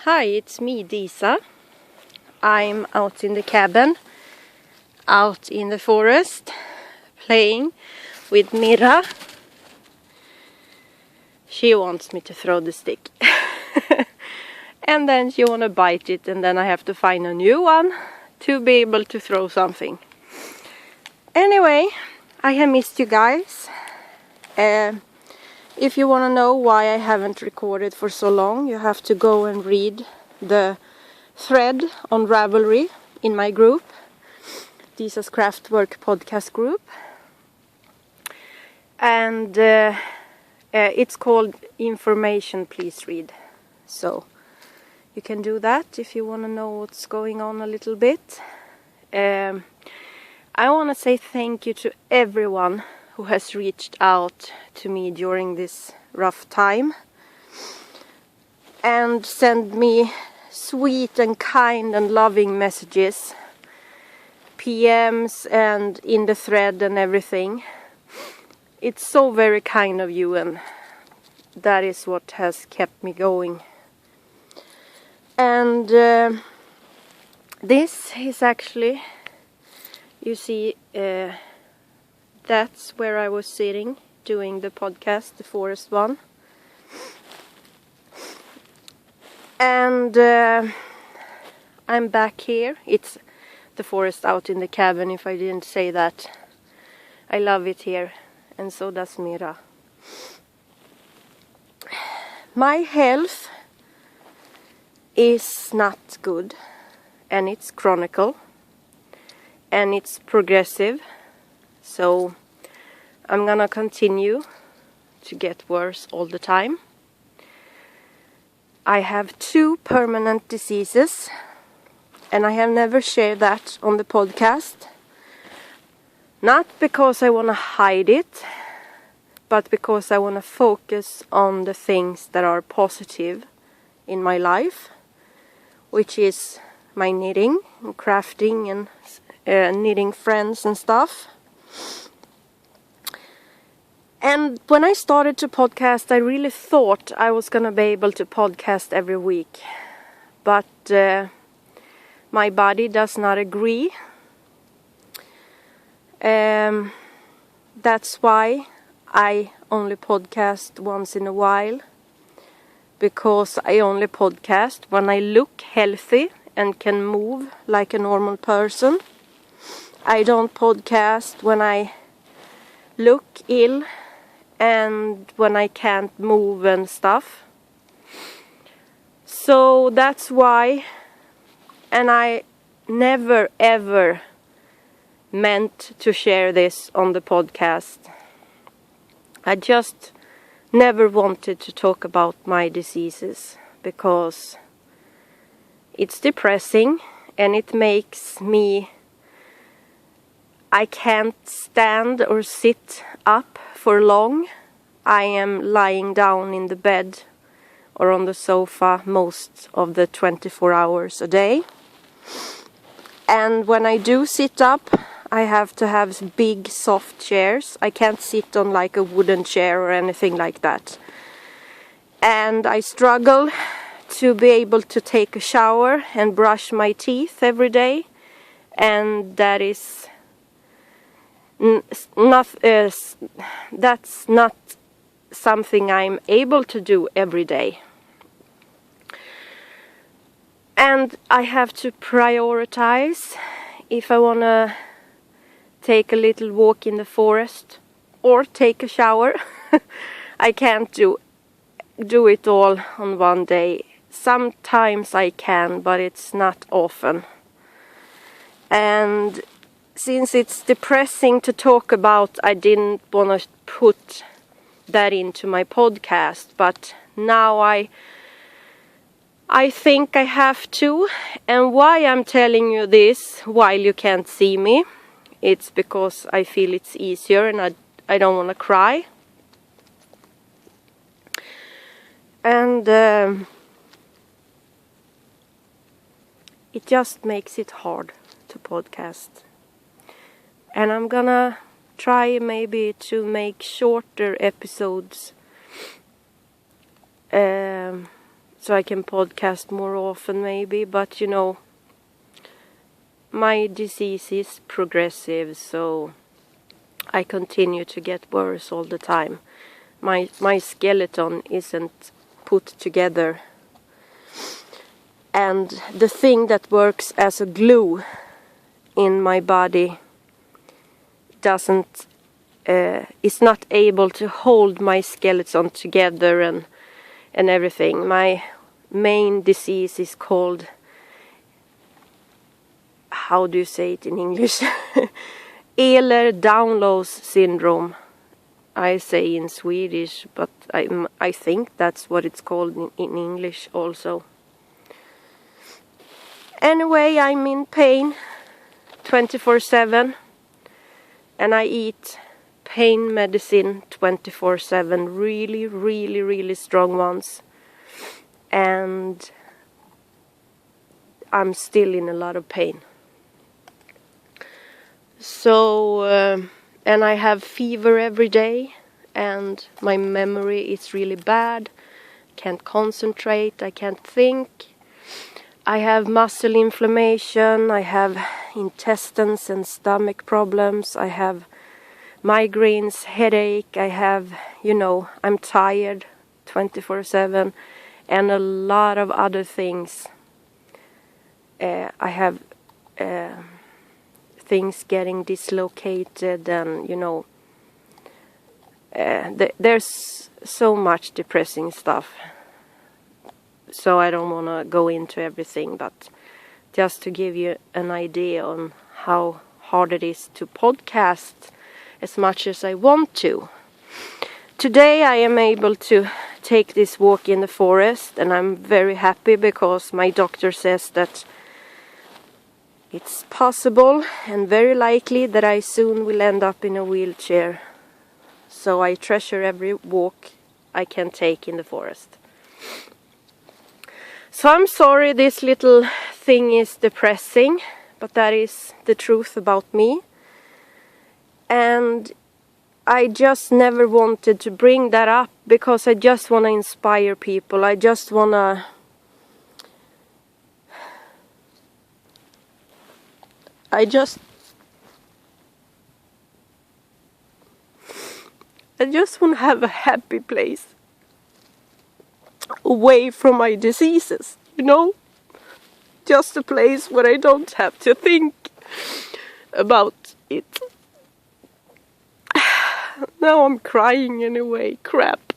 Hi, it's me, Disa. I'm out in the cabin, out in the forest, playing with Mira. She wants me to throw the stick. And then she wants to bite it, and then I have to find a new one to be able to throw something. Anyway, I have missed you guys. If you want to know why I haven't recorded for so long, you have to go and read the thread on Ravelry in my group, Disas Craftwork Podcast group. And it's called Information Please Read. So you can do that if you want to know what's going on a little bit. I want to say thank you to everyone who has reached out to me during this rough time and sent me sweet and kind and loving messages, PMs and in the thread and everything. It's so very kind of you, and that is what has kept me going. And this is actually, you see, that's where I was sitting doing the podcast, the forest one. And I'm back here. It's the forest out in the cabin, if I didn't say that. I love it here, and so does Mira. My health is not good, and it's chronic, and it's progressive. So I'm gonna continue to get worse all the time. I have 2 permanent diseases, and I have never shared that on the podcast. Not because I want to hide it, but because I want to focus on the things that are positive in my life, which is my knitting and crafting and knitting friends and stuff. And when I started to podcast, I really thought I was going to be able to podcast every week. But my body does not agree. That's why I only podcast once in a while. Because I only podcast when I look healthy and can move like a normal person. I don't podcast when I look ill and when I can't move and stuff. So that's why, and I never ever meant to share this on the podcast. I just never wanted to talk about my diseases because it's depressing and it makes me, I can't stand or sit up for long. I am lying down in the bed or on the sofa most of the 24 hours a day. And when I do sit up, I have to have big soft chairs. I can't sit on like a wooden chair or anything like that. And I struggle to be able to take a shower and brush my teeth every day. And that is that's not something I'm able to do every day. And I have to prioritize if I want to take a little walk in the forest or take a shower. I can't do it all on one day. Sometimes I can, but it's not often. And since it's depressing to talk about, I didn't want to put that into my podcast, but now I think I have to. And why I'm telling you this while you can't see me, it's because I feel it's easier and I don't want to cry. And it just makes it hard to podcast. And I'm gonna try maybe to make shorter episodes so I can podcast more often maybe. But my disease is progressive, so I continue to get worse all the time. My skeleton isn't put together, and the thing that works as a glue in my body is not able to hold my skeleton together and everything. My main disease is called, how do you say it in English? Ehlers-Danlos syndrome. I say in Swedish, but I think that's what it's called in English also. Anyway, I'm in pain 24/7, and I eat pain medicine 24/7, really, really, really strong ones, and I'm still in a lot of pain. So, and I have fever every day, and my memory is really bad. Can't concentrate, I can't think. I have muscle inflammation, I have intestines and stomach problems, I have migraines, headache, I have, I'm tired 24/7, and a lot of other things. I have things getting dislocated, and there's so much depressing stuff. So I don't want to go into everything, but just to give you an idea on how hard it is to podcast as much as I want to. Today I am able to take this walk in the forest, and I'm very happy because my doctor says that it's possible and very likely that I soon will end up in a wheelchair. So I treasure every walk I can take in the forest. So I'm sorry this little thing is depressing, but that is the truth about me. And I just never wanted to bring that up because I just want to inspire people. I just want to want to have a happy place away from my diseases, just a place where I don't have to think about it. Now I'm crying anyway, crap.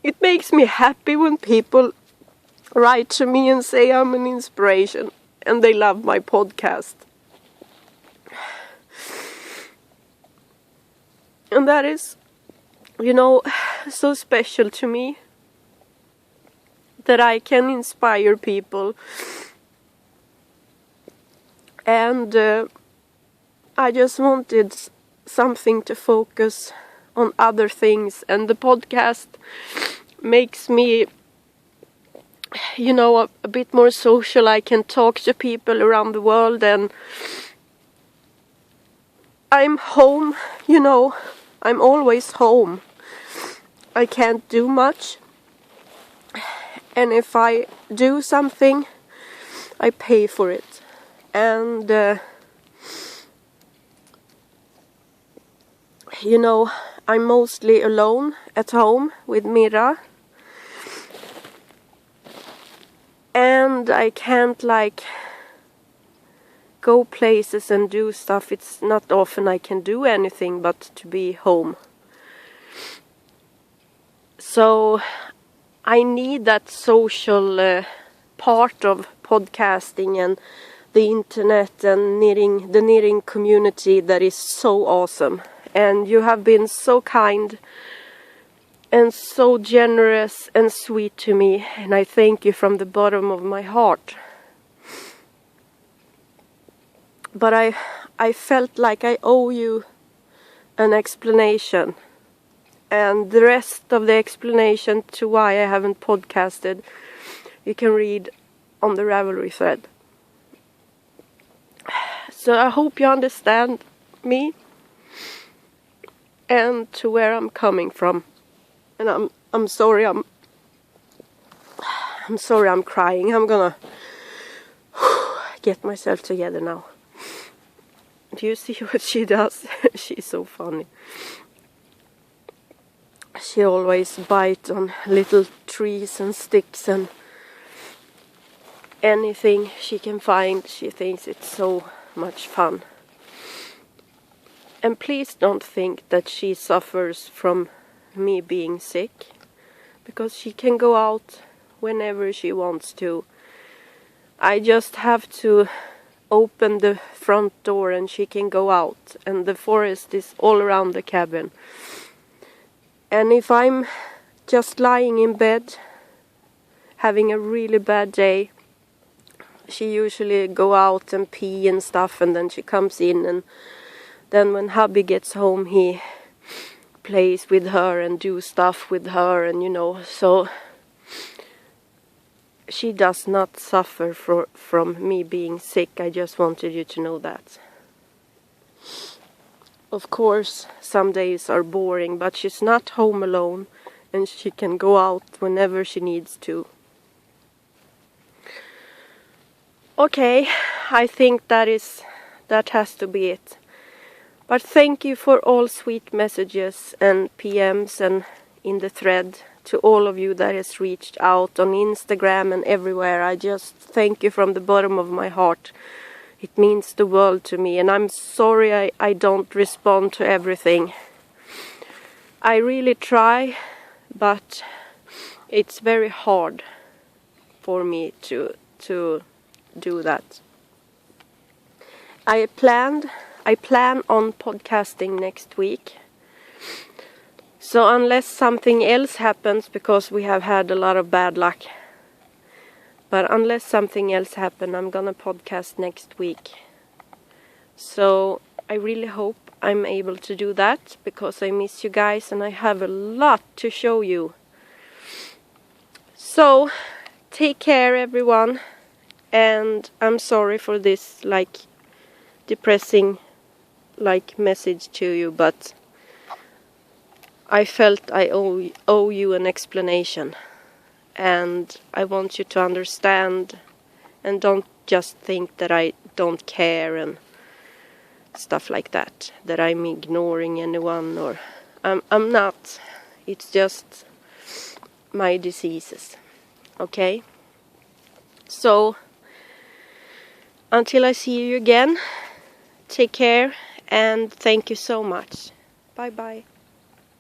It makes me happy when people write to me and say I'm an inspiration and they love my podcast. And that is, so special to me, that I can inspire people. And I just wanted something to focus on other things. And the podcast makes me, a bit more social. I can talk to people around the world, and I'm home, I'm always home. I can't do much. And if I do something, I pay for it. And, I'm mostly alone at home with Mira. And I can't, go places and do stuff. It's not often I can do anything but to be home. So I need that social part of podcasting and the internet and the knitting community that is so awesome. And you have been so kind and so generous and sweet to me, and I thank you from the bottom of my heart. But I felt like I owe you an explanation, and the rest of the explanation to why I haven't podcasted you can read on the Ravelry thread. So I hope you understand me. and to where I'm coming from. And I'm sorry I'm sorry I'm crying. I'm gonna get myself together now. Do you see what she does? She's so funny. She always bites on little trees and sticks and anything she can find. She thinks it's so much fun. And please don't think that she suffers from me being sick, because she can go out whenever she wants to. I just have to open the front door and she can go out, and the forest is all around the cabin. And if I'm just lying in bed having a really bad day, she usually go out and pee and stuff, and then she comes in, and then when hubby gets home he plays with her and do stuff with her, and so she does not suffer from me being sick. I just wanted you to know that. Of course, some days are boring, but she's not home alone and she can go out whenever she needs to. Okay, I think that has to be it. But thank you for all sweet messages and PMs and in the thread, to all of you that has reached out on Instagram and everywhere. I just thank you from the bottom of my heart. It means the world to me, and I'm sorry I don't respond to everything. I really try, but it's very hard for me to do that. I plan on podcasting next week. So unless something else happens, because we have had a lot of bad luck, but unless something else happens, I'm gonna podcast next week. So I really hope I'm able to do that, because I miss you guys and I have a lot to show you. So take care, everyone, and I'm sorry for this depressing message to you, but I felt I owe you an explanation, and I want you to understand, and don't just think that I don't care and stuff like that I'm ignoring anyone, or I'm not. It's just my diseases. Okay? So until I see you again, take care and thank you so much. Bye bye.